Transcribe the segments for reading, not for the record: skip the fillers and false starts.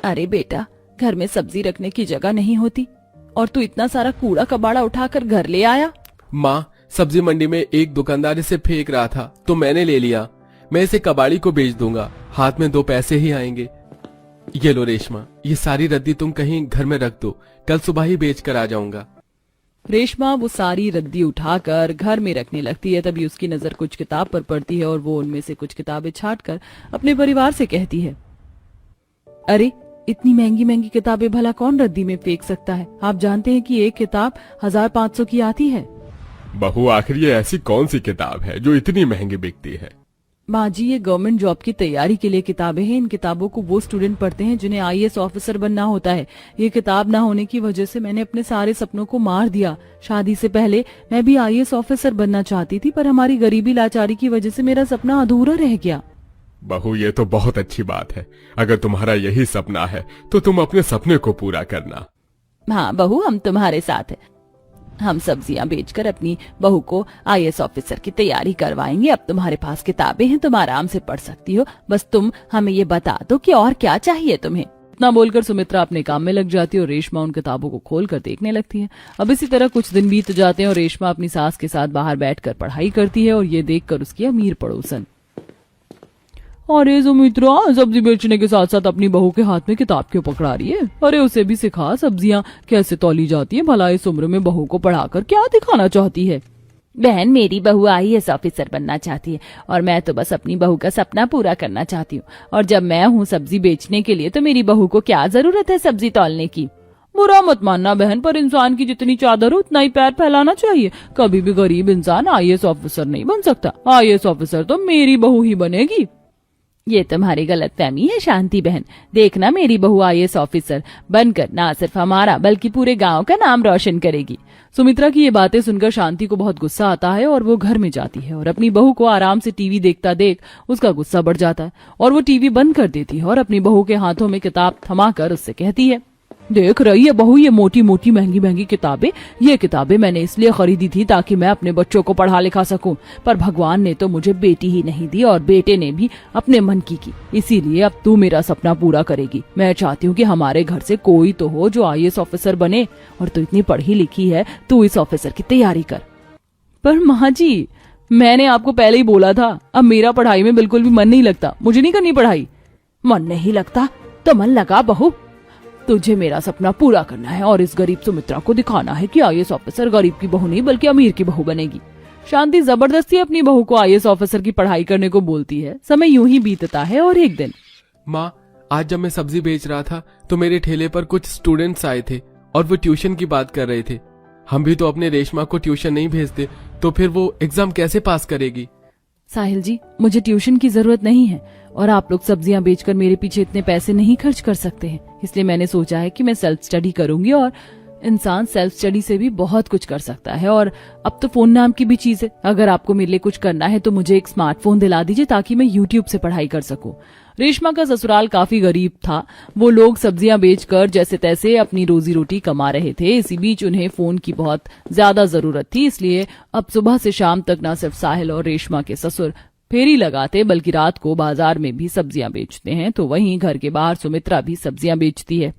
अरे बेटा, घर में सब्जी रखने की जगह नहीं होती और तू इतना सारा कूड़ा कबाड़ा उठाकर घर ले आया। माँ, सब्जी मंडी में एक दुकानदार इसे फेंक रहा था तो मैंने ले लिया। मैं इसे कबाड़ी को बेच दूंगा, हाथ में 2 पैसे ही आएंगे। ये लो रेशमा, ये सारी रद्दी तुम कहीं घर में रख दो, कल सुबह ही बेच कर आ जाऊंगा। रेशमा वो सारी रद्दी उठाकर घर में रखने लगती है। तभी उसकी नजर कुछ किताब पर पड़ती है और वो उनमें से कुछ किताबें छांटकर अपने परिवार से कहती है, अरे इतनी महंगी महंगी किताबें भला कौन रद्दी में फेंक सकता है? आप जानते हैं कि एक किताब 1500 की आती है। बहू, आखिर ये ऐसी कौन सी किताब है जो इतनी महंगी बिकती है? माँ जी, ये गवर्नमेंट जॉब की तैयारी के लिए किताबें हैं। इन किताबों को वो स्टूडेंट पढ़ते हैं जिन्हें IAS ऑफिसर बनना होता है। ये किताब ना होने की वजह से मैंने अपने सारे सपनों को मार दिया। शादी से पहले मैं भी IAS ऑफिसर बनना चाहती थी, पर हमारी गरीबी लाचारी की वजह से मेरा सपना अधूरा रह गया। बहू, ये तो बहुत अच्छी बात है। अगर तुम्हारा यही सपना है तो तुम अपने सपने को पूरा करना। हाँ बहू, हम तुम्हारे साथ हैं। हम सब्जियां बेचकर अपनी बहू को IAS ऑफिसर की तैयारी करवाएंगे। अब तुम्हारे पास किताबें हैं, तुम आराम से पढ़ सकती हो। बस तुम हमें ये बता दो कि और क्या चाहिए तुम्हें। इतना बोलकर सुमित्रा अपने काम में लग जाती है और रेशमा उन किताबों को खोलकर देखने लगती है। अब इसी तरह कुछ दिन बीत जाते हैं और रेशमा अपनी सास के साथ बाहर बैठकर पढ़ाई करती है और ये देखकर उसकी अमीर पड़ोसन, अरे सुमित्रा, सब्जी बेचने के साथ साथ अपनी बहू के हाथ में किताब क्यों पकड़ा रही है? अरे उसे भी सिखा सब्जियां कैसे तौली जाती है। भला इस उम्र में बहू को पढ़ाकर क्या दिखाना चाहती है? बहन, मेरी बहू IAS ऑफिसर बनना चाहती है और मैं तो बस अपनी बहू का सपना पूरा करना चाहती हूँ। और जब मैं हूँ सब्जी बेचने के लिए तो मेरी बहू को क्या जरूरत है सब्जी तौलने की? बुरा मत मानना बहन, पर इंसान की जितनी चादर हो उतना ही पैर फैलाना चाहिए। कभी भी गरीब इंसान IAS ऑफिसर नहीं बन सकता। IAS ऑफिसर तो मेरी बहू ही बनेगी। ये तुम्हारी गलतफहमी है शांति बहन। देखना, मेरी बहू IAS ऑफिसर बनकर ना सिर्फ हमारा बल्कि पूरे गांव का नाम रोशन करेगी। सुमित्रा की ये बातें सुनकर शांति को बहुत गुस्सा आता है और वो घर में जाती है और अपनी बहू को आराम से टीवी देखता देख उसका गुस्सा बढ़ जाता है और वो टीवी बंद कर देती है और अपनी बहू के हाथों में किताब थमाकर उससे कहती है, देख रही है बहू, ये मोटी मोटी महंगी महंगी किताबें, ये किताबें मैंने इसलिए खरीदी थी ताकि मैं अपने बच्चों को पढ़ा लिखा सकूं, पर भगवान ने तो मुझे बेटी ही नहीं दी और बेटे ने भी अपने मन की इसीलिए अब तू मेरा सपना पूरा करेगी। मैं चाहती हूँ कि हमारे घर से कोई तो हो जो IAS ऑफिसर बने और तू इतनी पढ़ी लिखी है, तू इस ऑफिसर की तैयारी कर। पर माँ जी, मैंने आपको पहले ही बोला था, अब मेरा पढ़ाई में बिल्कुल भी मन नहीं लगता। मुझे नहीं करनी पढ़ाई। मन नहीं लगता तो मन लगा बहू, तुझे मेरा सपना पूरा करना है और इस गरीब सुमित्रा को दिखाना है कि IAS ऑफिसर गरीब की बहू नहीं बल्कि अमीर की बहू बनेगी। शांति जबरदस्ती अपनी बहू को IAS ऑफिसर की पढ़ाई करने को बोलती है। समय यूं ही बीतता है और एक दिन, माँ, आज जब मैं सब्जी बेच रहा था तो मेरे ठेले पर कुछ स्टूडेंट्स आए थे और वो ट्यूशन की बात कर रहे थे। हम भी तो अपने रेशमा को ट्यूशन नहीं भेजते तो फिर वो एग्जाम कैसे पास करेगी? साहिल जी, मुझे ट्यूशन की जरूरत नहीं है और आप लोग सब्जियां बेचकर मेरे पीछे इतने पैसे नहीं खर्च कर सकते हैं। इसलिए मैंने सोचा है कि मैं सेल्फ स्टडी करूंगी और इंसान सेल्फ स्टडी से भी बहुत कुछ कर सकता है। और अब तो फोन नाम की भी चीज है। अगर आपको मेरे लिए कुछ करना है तो मुझे एक स्मार्टफोन दिला दीजिए ताकि मैं YouTube से पढ़ाई कर सकूं। रेशमा का ससुराल काफी गरीब था। वो लोग सब्जियां बेचकर जैसे तैसे अपनी रोजी रोटी कमा रहे थे। इसी बीच उन्हें फोन की बहुत ज्यादा जरूरत थी, इसलिए अब सुबह से शाम तक न सिर्फ साहिल और रेशमा के ससुर फेरी लगाते बल्कि रात को बाजार में भी सब्जियां बेचते हैं। तो वहीं घर के बाहर सुमित्रा भी सब्जियां बेचती है।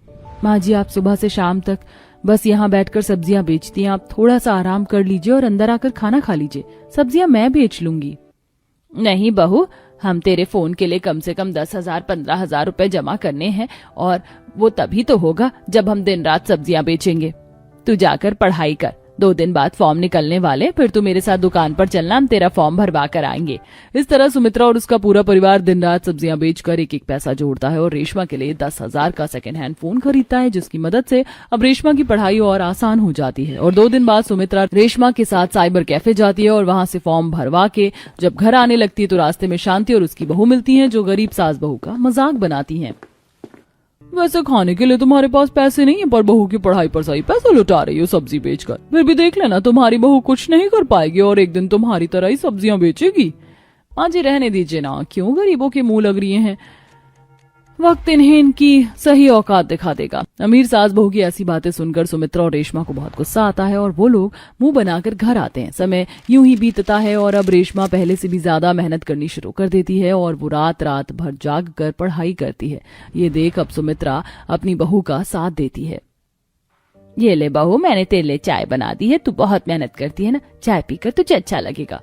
माँ जी, आप सुबह से शाम तक बस यहाँ बैठकर सब्जियां बेचती हैं। आप थोड़ा सा आराम कर लीजिए और अंदर आकर खाना खा लीजिए। सब्जियां मैं बेच लूंगी। नहीं बहू, हम तेरे फोन के लिए कम से कम 10,000 15,000 रुपए जमा करने हैं और वो तभी तो होगा जब हम दिन रात सब्जियां बेचेंगे। तू जाकर पढ़ाई कर, 2 दिन बाद फॉर्म निकलने वाले, फिर तू मेरे साथ दुकान पर चलना, हम तेरा फॉर्म भरवा कर आएंगे। इस तरह सुमित्रा और उसका पूरा परिवार दिन रात सब्जियां बेचकर एक एक पैसा जोड़ता है और रेशमा के लिए 10,000 का सेकंड हैंड फोन खरीदता है, जिसकी मदद से अब रेशमा की पढ़ाई और आसान हो जाती है। और 2 दिन बाद सुमित्रा रेशमा के साथ साइबर कैफे जाती है और वहां से फॉर्म भरवा के जब घर आने लगती है तो रास्ते में शांति और उसकी बहू मिलती है, जो गरीब सास बहू का मजाक बनाती है। वैसे खाने के लिए तुम्हारे पास पैसे नहीं है, पर बहू की पढ़ाई पर सही पैसा लुटा रही हो सब्जी बेचकर। फिर भी देख लेना, तुम्हारी बहू कुछ नहीं कर पाएगी और एक दिन तुम्हारी तरह ही सब्जियां बेचेगी। माँ जी, रहने दीजिए ना, क्यों गरीबों के मुंह लग रही हैं। वक्त इन्हें इनकी सही औकात दिखा देगा। अमीर सास बहू की ऐसी बातें सुनकर सुमित्रा और रेशमा को बहुत गुस्सा आता है और वो लोग मुंह बनाकर घर आते हैं। समय यूं ही बीतता है और अब रेशमा पहले से भी ज्यादा मेहनत करनी शुरू कर देती है और वो रात रात भर जाग कर पढ़ाई करती है। ये देख अब सुमित्रा अपनी बहू का साथ देती है। ये ले बहू, मैंने तेरे लिए चाय बना दी है, तू बहुत मेहनत करती है ना, चाय पीकर तुझे अच्छा लगेगा।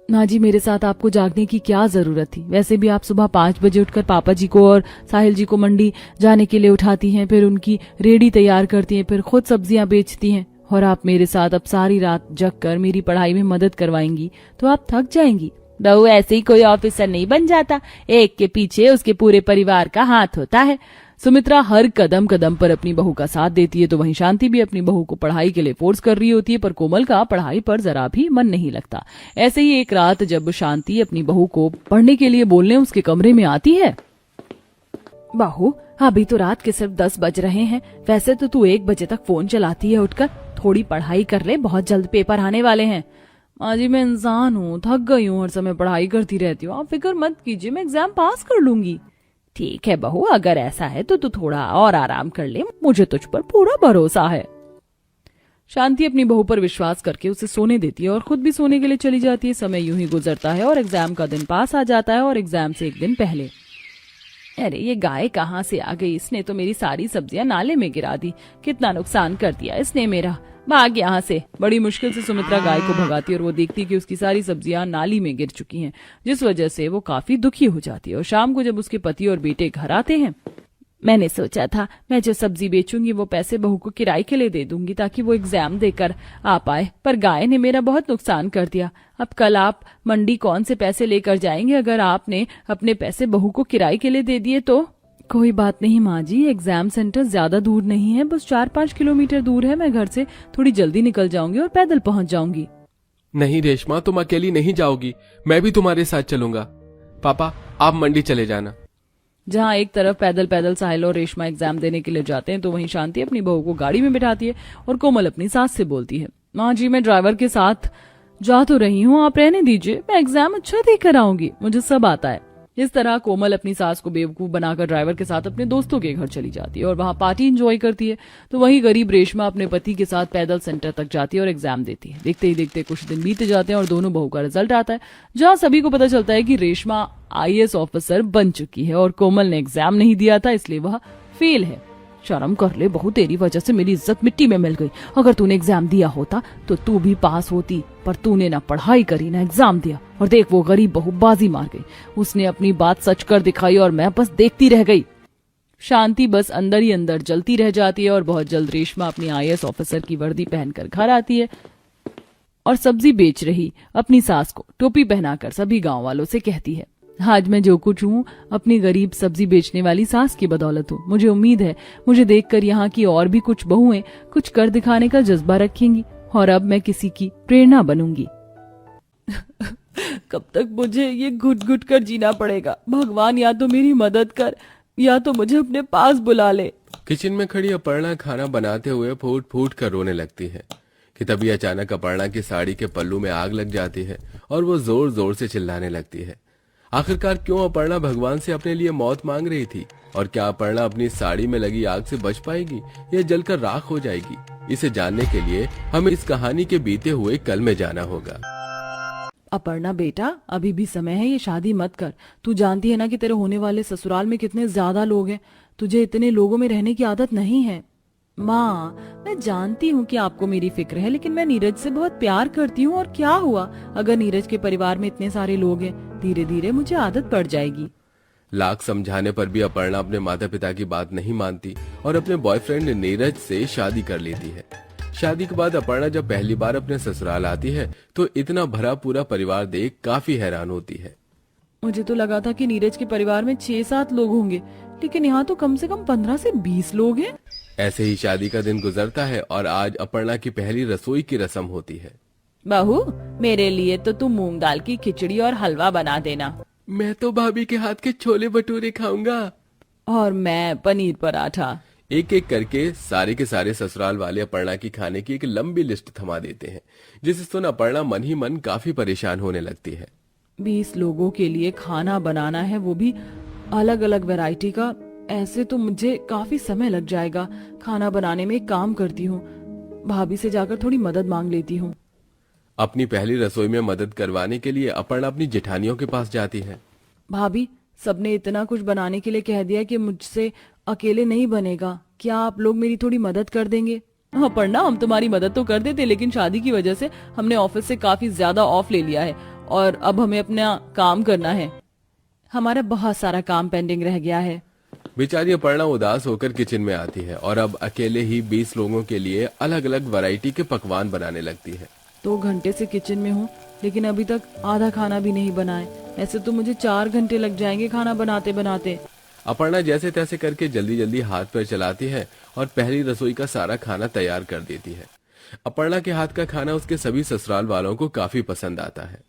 माँ जी, मेरे साथ आपको जागने की क्या जरूरत थी? वैसे भी आप सुबह 5 बजे उठकर पापा जी को और साहिल जी को मंडी जाने के लिए उठाती हैं, फिर उनकी रेडी तैयार करती हैं, फिर खुद सब्जियां बेचती हैं और आप मेरे साथ अब सारी रात जग कर मेरी पढ़ाई में मदद करवाएंगी तो आप थक जाएंगी। बहू, ऐसे ही कोई ऑफिसर नहीं बन जाता, एक के पीछे उसके पूरे परिवार का हाथ होता है। सुमित्रा हर कदम कदम पर अपनी बहू का साथ देती है तो वहीं शांति भी अपनी बहू को पढ़ाई के लिए फोर्स कर रही होती है, पर कोमल का पढ़ाई पर जरा भी मन नहीं लगता। ऐसे ही एक रात जब शांति अपनी बहू को पढ़ने के लिए बोलने उसके कमरे में आती है। बहू, अभी तो रात के सिर्फ 10 बज रहे हैं, वैसे तो तू 1 बजे तक फोन चलाती है, उठकर थोड़ी पढ़ाई कर ले, बहुत जल्द पेपर आने वाले हैं। माँ जी, मैं इंसान हूँ, थक गई हूँ, हर समय पढ़ाई करती रहती हूँ, आप फिक्र मत कीजिए, मैं एग्जाम पास कर लूंगी। ठीक है बहू, अगर ऐसा है तो तू थोड़ा और आराम कर ले, मुझे तुझ पर पूरा भरोसा है। शांति अपनी बहू पर विश्वास करके उसे सोने देती है और खुद भी सोने के लिए चली जाती है। समय यूं ही गुजरता है और एग्जाम का दिन पास आ जाता है और एग्जाम से एक दिन पहले, अरे ये गाय कहाँ से आ गई, इसने तो मेरी सारी सब्जियां नाले में गिरा दी, कितना नुकसान कर दिया इसने मेरा, भाग यहाँ से। बड़ी मुश्किल से सुमित्रा गाय को भगाती है और वो देखती है कि उसकी सारी सब्जियां नाली में गिर चुकी हैं, जिस वजह से वो काफी दुखी हो जाती है। और शाम को जब उसके पति और बेटे घर आते हैं, मैंने सोचा था मैं जो सब्जी बेचूंगी वो पैसे बहू को किराए के लिए दे दूंगी ताकि वो एग्जाम देकर आ पाए, पर गाय ने मेरा बहुत नुकसान कर दिया। अब कल आप मंडी कौन से पैसे लेकर जाएंगे अगर आपने अपने पैसे बहू को किराए के लिए दे दिए तो? कोई बात नहीं माँ जी, एग्जाम सेंटर ज्यादा दूर नहीं है, बस 4-5 किलोमीटर दूर है, मैं घर से थोड़ी जल्दी निकल जाऊंगी और पैदल पहुंच जाऊंगी। नहीं रेशमा, तुम अकेली नहीं जाओगी, मैं भी तुम्हारे साथ चलूंगा। पापा, आप मंडी चले जाना। जहाँ एक तरफ पैदल पैदल साहिल और रेशमा एग्जाम देने के लिए जाते हैं तो वहीं शांति अपनी बहू को गाड़ी में बिठाती है और कोमल अपनी सास से बोलती है, माँ जी, मैं ड्राइवर के साथ जा तो रही हूँ, आप रहने दीजिए, मैं एग्जाम अच्छा देकर आऊंगी, मुझे सब आता है। इस तरह कोमल अपनी सास को बेवकूफ बनाकर ड्राइवर के साथ अपने दोस्तों के घर चली जाती है और वहां पार्टी एंजॉय करती है। तो वहीं गरीब रेशमा अपने पति के साथ पैदल सेंटर तक जाती है और एग्जाम देती है। देखते ही देखते कुछ दिन बीते जाते हैं और दोनों बहू का रिजल्ट आता है, जहां सभी को पता चलता है कि रेशमा IAS ऑफिसर बन चुकी है और कोमल ने एग्जाम नहीं दिया था इसलिए वह फेल है। शर्म कर ले बहू, तेरी वजह से मेरी इज्जत मिट्टी में मिल गई, अगर तूने एग्जाम दिया होता तो तू भी पास होती, पर तूने ना पढ़ाई करी ना एग्जाम दिया, और देख वो गरीब बहू बाजी मार गई, उसने अपनी बात सच कर दिखाई और मैं बस देखती रह गई। शांति बस अंदर ही अंदर जलती रह जाती है और बहुत जल्द रेशमा अपनी IAS ऑफिसर की वर्दी पहनकर घर आती है और सब्जी बेच रही अपनी सास को टोपी पहनाकर सभी गांव वालों से कहती है, आज मैं जो कुछ हूँ अपनी गरीब सब्जी बेचने वाली सास की बदौलत हूँ। मुझे उम्मीद है मुझे देखकर यहाँ की और भी कुछ बहुएं कुछ कर दिखाने का जज्बा रखेंगी और अब मैं किसी की प्रेरणा बनूंगी। कब तक मुझे ये घुट घुट कर जीना पड़ेगा? भगवान या तो मेरी मदद कर या तो मुझे अपने पास बुला ले। किचन में खड़ी अपर्णा खाना बनाते हुए फूट फूट कर रोने लगती है कि तभी अचानक अपर्णा की साड़ी के पल्लू में आग लग जाती है और वो जोर जोर से चिल्लाने लगती है। आखिरकार क्यों अपर्णा भगवान से अपने लिए मौत मांग रही थी और क्या अपर्णा अपनी साड़ी में लगी आग से बच पाएगी या जलकर राख हो जाएगी? इसे जानने के लिए हमें इस कहानी के बीते हुए कल में जाना होगा। अपर्णा बेटा, अभी भी समय है, ये शादी मत कर। तू जानती है ना कि तेरे होने वाले ससुराल में कितने ज्यादा लोग हैं, तुझे इतने लोगों में रहने की आदत नहीं है। माँ, मैं जानती हूँ कि आपको मेरी फिक्र है, लेकिन मैं नीरज से बहुत प्यार करती हूँ और क्या हुआ अगर नीरज के परिवार में इतने सारे लोग हैं, धीरे धीरे मुझे आदत पड़ जाएगी। लाख समझाने पर भी अपर्णा अपने माता पिता की बात नहीं मानती और अपने बॉयफ्रेंड नीरज से शादी कर लेती है। शादी के बाद अपर्णा जब पहली बार अपने ससुराल आती है तो इतना भरा पूरा परिवार देख काफी हैरान होती है। मुझे तो लगा था कि नीरज के परिवार में 6-7 लोग होंगे, लेकिन यहाँ तो कम से कम 15 से 20 लोग हैं। ऐसे ही शादी का दिन गुजरता है और आज अपर्णा की पहली रसोई की रस्म होती है। बहू, मेरे लिए तो तुम मूंग दाल की खिचड़ी और हलवा बना देना। मैं तो भाभी के हाथ के छोले भटूरे खाऊंगा। और मैं पनीर पराठा। एक एक करके सारे के सारे ससुराल वाले अपर्णा की खाने की एक लंबी लिस्ट थमा देते हैं, जिसे सुन अपर्णा मन ही मन काफी परेशान होने लगती है। 20 लोगों के लिए खाना बनाना है, वो भी अलग अलग वैरायटी का, ऐसे तो मुझे काफी समय लग जाएगा। खाना बनाने में एक काम करती हूँ, भाभी से जाकर थोड़ी मदद मांग लेती हूँ। अपनी पहली रसोई में मदद करवाने के लिए अपर्णा अपनी जेठानियों के पास जाती है। भाभी, सबने इतना कुछ बनाने के लिए कह दिया कि मुझसे अकेले नहीं बनेगा, क्या आप लोग मेरी थोड़ी मदद कर देंगे? अपर्णा, हम तुम्हारी मदद तो कर देते, लेकिन शादी की वजह से हमने ऑफिस से काफी ज्यादा ऑफ ले लिया है और अब हमें अपना काम करना है। हमारा बहुत सारा काम पेंडिंग रह गया है। बेचारी अपर्णा उदास होकर किचन में आती है और अब अकेले ही 20 लोगों के लिए अलग अलग वैरायटी के पकवान बनाने लगती है। 2 घंटे से किचन में हूँ, लेकिन अभी तक आधा खाना भी नहीं बना है। ऐसे तो मुझे 4 घंटे लग जाएंगे खाना बनाते बनाते। अपर्णा जैसे तैसे करके जल्दी जल्दी हाथ पैर चलाती है और पहली रसोई का सारा खाना तैयार कर देती है। अपर्णा के हाथ का खाना उसके सभी ससुराल वालों को काफी पसंद आता है।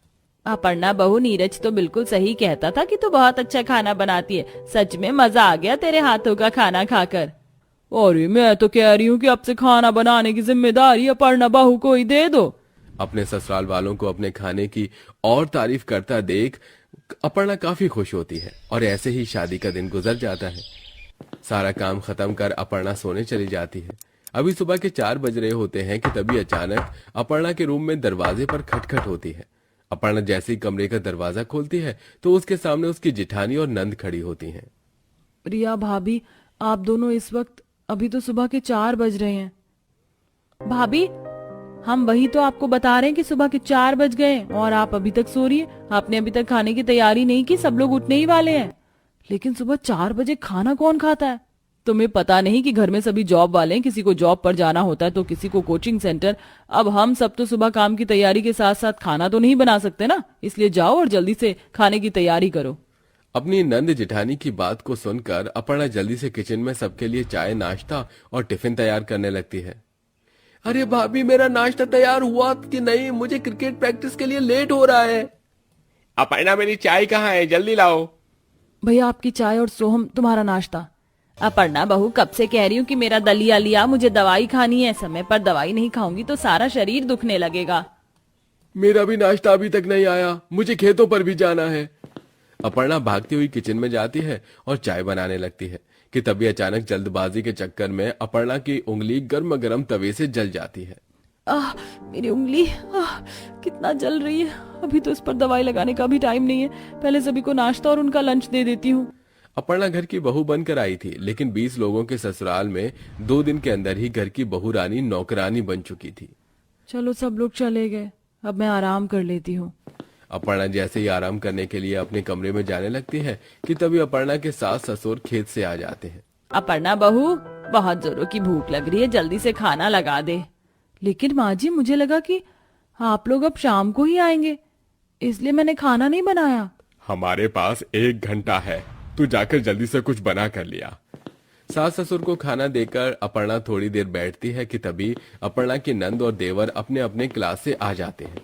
अपर्णा बहू, नीरज तो बिल्कुल सही कहता था कि तू बहुत अच्छा खाना बनाती है। सच में मजा आ गया तेरे हाथों का खाना खाकर। और मैं तो कह रही हूँ कि अब से खाना बनाने की जिम्मेदारी अपर्णा बहू को ही दे दो। अपने ससुराल वालों को अपने खाने की और तारीफ करता देख अपर्णा काफी खुश होती है और ऐसे ही शादी का दिन गुजर जाता है। सारा काम खत्म कर अपर्णा सोने चली जाती है। अभी सुबह के 4 बज रहे होते हैं कि तभी अचानक अपर्णा के रूम में दरवाजे पर खटखट होती है। अपर्णा जैसे ही कमरे का दरवाजा खोलती है तो उसके सामने उसकी जेठानी और नंद खड़ी होती हैं। रिया भाभी, आप दोनों इस वक्त, अभी तो सुबह के 4 बज रहे हैं। भाभी, हम वही तो आपको बता रहे हैं कि सुबह के 4 बज गए और आप अभी तक सो रही हैं। आपने अभी तक खाने की तैयारी नहीं की, सब लोग उठने ही वाले हैं। लेकिन सुबह 4 बजे खाना कौन खाता है? तुम्हें पता नहीं कि घर में सभी जॉब वाले हैं, किसी को जॉब पर जाना होता है तो किसी को कोचिंग सेंटर। अब हम सब तो सुबह काम की तैयारी के साथ साथ खाना तो नहीं बना सकते ना, इसलिए जाओ और जल्दी से खाने की तैयारी करो। अपनी नंद जेठानी की बात को सुनकर अपर्णा जल्दी से किचन में सबके लिए चाय, नाश्ता और टिफिन तैयार करने लगती है। अरे भाभी, मेरा नाश्ता तैयार हुआ कि नहीं? मुझे क्रिकेट प्रैक्टिस के लिए लेट हो रहा है। अपर्णा, मेरी चाय कहाँ है? जल्दी लाओ। भैया, आपकी चाय और सोहम तुम्हारा नाश्ता। अपर्णा बहू, कब से कह रही हूँ कि मेरा दलिया लिया, मुझे दवाई खानी है। समय पर दवाई नहीं खाऊंगी तो सारा शरीर दुखने लगेगा। मेरा भी नाश्ता अभी तक नहीं आया, मुझे खेतों पर भी जाना है। अपर्णा भागती हुई किचन में जाती है और चाय बनाने लगती है कि तभी अचानक जल्दबाजी के चक्कर में अपर्णा की उंगली गर्म गर्म तवे से जल जाती है। मेरी उंगली कितना जल रही है। अभी तो इस पर दवाई लगाने का भी टाइम नहीं है, पहले सभी को नाश्ता और उनका लंच दे देती हूँ। अपर्णा घर की बहू बनकर आई थी, लेकिन 20 लोगों के ससुराल में 2 दिन के अंदर ही घर की बहू रानी नौकरानी बन चुकी थी। चलो, सब लोग चले गए, अब मैं आराम कर लेती हूँ। अपर्णा जैसे ही आराम करने के लिए अपने कमरे में जाने लगती है कि तभी अपर्णा के सास ससुर खेत से आ जाते हैं। अपर्णा बहू, बहुत जोरों की भूख लग रही है, जल्दी से खाना लगा दे। लेकिन माँ जी, मुझे लगा कि आप लोग अब शाम को ही आएंगे, इसलिए मैंने खाना नहीं बनाया। हमारे पास 1 घंटा है, तू जाकर जल्दी से कुछ बना कर लिया। सास ससुर को खाना देकर अपर्णा थोड़ी देर बैठती है कि तभी अपर्णा की नंद और देवर अपने अपने क्लास से आ जाते हैं।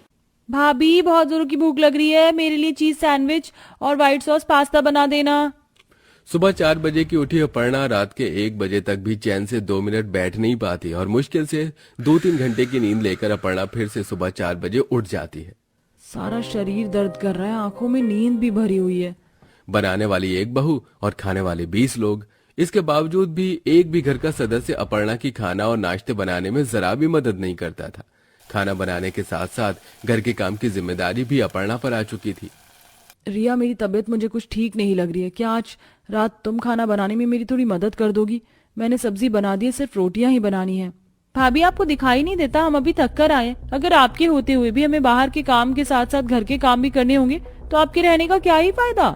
भाभी, बहुत जोरों की भूख लग रही है, मेरे लिए चीज सैंडविच और व्हाइट सॉस पास्ता बना देना। सुबह 4 बजे की उठी अपर्णा रात के 1 बजे तक भी चैन से 2 मिनट बैठ नहीं पाती और मुश्किल से 2-3 घंटे की नींद लेकर अपर्णा फिर से सुबह 4 बजे उठ जाती है। सारा शरीर दर्द कर रहा है, आंखों में नींद भी भरी हुई है। बनाने वाली 1 बहू और खाने वाले 20 लोग, इसके बावजूद भी एक भी घर का सदस्य अपर्णा की खाना और नाश्ते बनाने में जरा भी मदद नहीं करता था। खाना बनाने के साथ साथ घर के काम की जिम्मेदारी भी अपर्णा पर आ चुकी थी। रिया, मेरी तबीयत मुझे कुछ ठीक नहीं लग रही है, क्या आज रात तुम खाना बनाने में मेरी थोड़ी मदद कर दोगी? मैंने सब्जी बना दी है, सिर्फ रोटियां ही बनानी है। भाभी, आपको दिखाई नहीं देता हम अभी थक कर आए? अगर आपके होते हुए भी हमें बाहर के काम के साथ साथ घर के काम भी करने होंगे तो आपके रहने का क्या ही फायदा?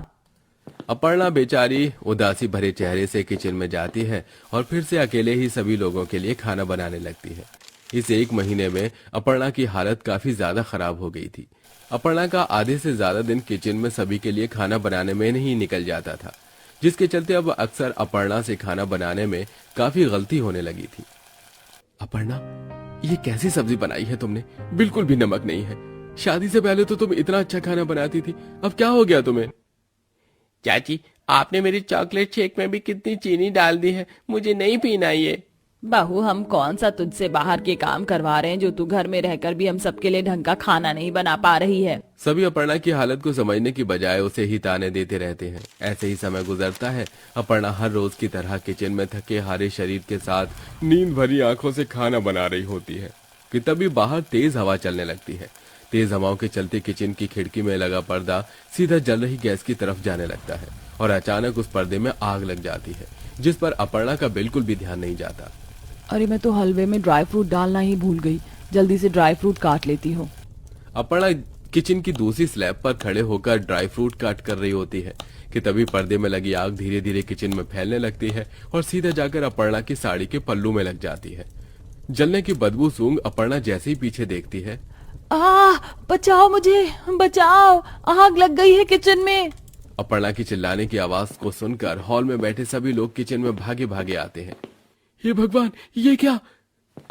अपर्णा बेचारी उदासी भरे चेहरे से किचन में जाती है और फिर से अकेले ही सभी लोगों के लिए खाना बनाने लगती है। इस 1 महीने में अपर्णा की हालत काफी ज्यादा खराब हो गई थी। अपर्णा का आधे से ज्यादा दिन किचन में सभी के लिए खाना बनाने में नहीं निकल जाता था, जिसके चलते अब अक्सर अपर्णा से खाना बनाने में काफी गलती होने लगी थी। अपर्णा, ये कैसी सब्जी बनाई है तुमने? बिल्कुल भी नमक नहीं है। शादी से पहले तो तुम इतना अच्छा खाना बनाती थी, अब क्या हो गया तुम्हें? चाची, आपने मेरी चॉकलेट शेक में भी कितनी चीनी डाल दी है, मुझे नहीं पीना ये। बहू, हम कौन सा तुझसे बाहर के काम करवा रहे हैं जो तू घर में रहकर भी हम सबके लिए ढंग का खाना नहीं बना पा रही है। सभी अपर्णा की हालत को समझने की बजाय उसे ही ताने देते रहते हैं। ऐसे ही समय गुजरता है। अपर्णा हर रोज की तरह किचन में थके हारे शरीर के साथ नींद भरी आंखों से खाना बना रही होती है कि तभी बाहर तेज हवा चलने लगती है। तेज हवाओं के चलते किचन की खिड़की में लगा पर्दा सीधा जल रही गैस की तरफ जाने लगता है और अचानक उस पर्दे में आग लग जाती है, जिस पर अपर्णा का बिल्कुल भी ध्यान नहीं जाता। अरे, मैं तो हलवे में ड्राई फ्रूट डालना ही भूल गई। जल्दी से ड्राई फ्रूट काट लेती हूँ। अपर्णा किचन की दूसरी स्लैब पर खड़े होकर ड्राई फ्रूट काट कर रही होती है कि तभी पर्दे में लगी आग धीरे धीरे किचन में फैलने लगती है और सीधा जाकर अपर्णा की साड़ी के पल्लू में लग जाती है। जलने की बदबू सूंघ अपर्णा जैसे ही पीछे देखती है। बचाओ मुझे, बचाओ, आग लग गई है किचन में। अपर्णा की चिल्लाने की आवाज को सुनकर हॉल में बैठे सभी लोग किचन में भागे भागे आते हैं। हे भगवान, ये क्या?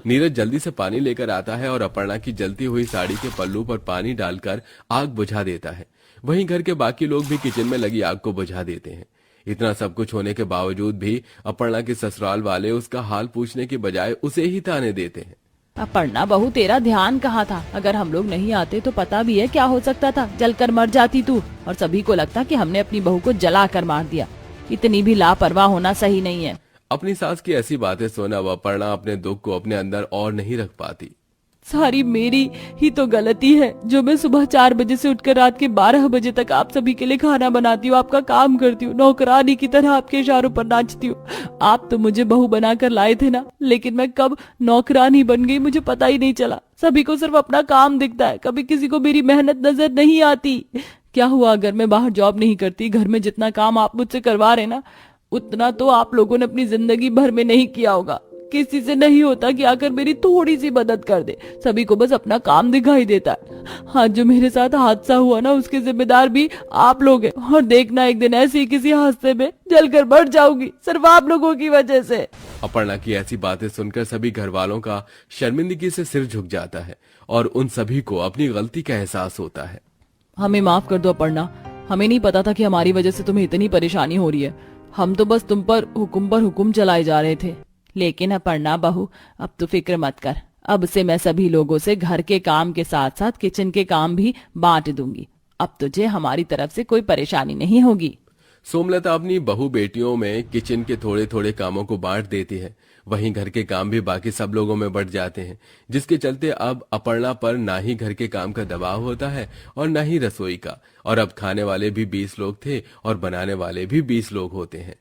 नीरज जल्दी से पानी लेकर आता है और अपर्णा की जलती हुई साड़ी के पल्लू पर पानी डालकर आग बुझा देता है। वहीं घर के बाकी लोग भी किचन में लगी आग को बुझा देते हैं। इतना सब कुछ होने के बावजूद भी अपर्णा के ससुराल वाले उसका हाल पूछने के बजाय उसे ही ताने देते हैं। अपर्णा बहू, तेरा ध्यान कहाँ था? अगर हम लोग नहीं आते तो पता भी है क्या हो सकता था। जलकर मर जाती तू और सभी को लगता कि हमने अपनी बहू को जला कर मार दिया। इतनी भी लापरवाह होना सही नहीं है। अपनी सास की ऐसी बातें सुना अपर्णा अपने दुख को अपने अंदर और नहीं रख पाती। सारी मेरी ही तो गलती है जो मैं सुबह 4 बजे से उठकर रात के 12 बजे तक आप सभी के लिए खाना बनाती हूँ, आपका काम करती हूँ, नौकरानी की तरह आपके इशारों पर नाचती हूँ। आप तो मुझे बहू बनाकर लाए थे ना, लेकिन मैं कब नौकरानी बन गई मुझे पता ही नहीं चला। सभी को सिर्फ अपना काम दिखता है, कभी किसी को मेरी मेहनत नजर नहीं आती। क्या हुआ अगर मैं बाहर जॉब नहीं करती? घर में जितना काम आप मुझसे करवा रहे ना, उतना तो आप लोगों ने अपनी जिंदगी भर में नहीं किया होगा। किसी से नहीं होता कि आकर मेरी थोड़ी सी मदद कर दे। सभी को बस अपना काम दिखाई देता है। हाँ, जो मेरे साथ हादसा हुआ ना, उसके जिम्मेदार भी आप लोग हैं। और देखना, एक दिन ऐसे ही किसी हादसे में जलकर मर जाऊंगी, सिर्फ आप लोगों की वजह से। अपर्णा की ऐसी बातें सुनकर सभी घर वालों का शर्मिंदगी से सिर झुक जाता है और उन सभी को अपनी गलती का एहसास होता है। हमें माफ कर दो अपर्णा, हमें नहीं पता था कि हमारी वजह से तुम्हें इतनी परेशानी हो रही है। हम तो बस तुम पर हुक्म चलाए जा रहे थे। लेकिन अपर्णा बहू, अब तो फिक्र मत कर। अब से मैं सभी लोगों से घर के काम के साथ साथ किचन के काम भी बांट दूंगी। अब तुझे हमारी तरफ से कोई परेशानी नहीं होगी। सोमलता अपनी बहू बेटियों में किचन के थोड़े थोड़े कामों को बांट देती है। वहीं घर के काम भी बाकी सब लोगों में बढ़ जाते हैं, जिसके चलते अब अपर्णा पर ना ही घर के काम का दबाव होता है और ना ही रसोई का। और अब खाने वाले भी 20 लोग थे और बनाने वाले भी 20 लोग होते हैं।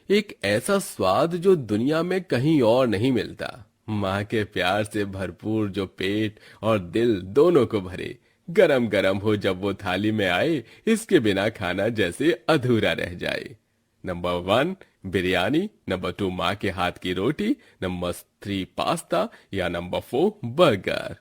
एक ऐसा स्वाद जो दुनिया में कहीं और नहीं मिलता। माँ के प्यार से भरपूर जो पेट और दिल दोनों को भरे, गरम गरम हो जब वो थाली में आए, इसके बिना खाना जैसे अधूरा रह जाए। नंबर 1 बिरयानी, नंबर 2 माँ के हाथ की रोटी, नंबर 3 पास्ता या नंबर 4 बर्गर।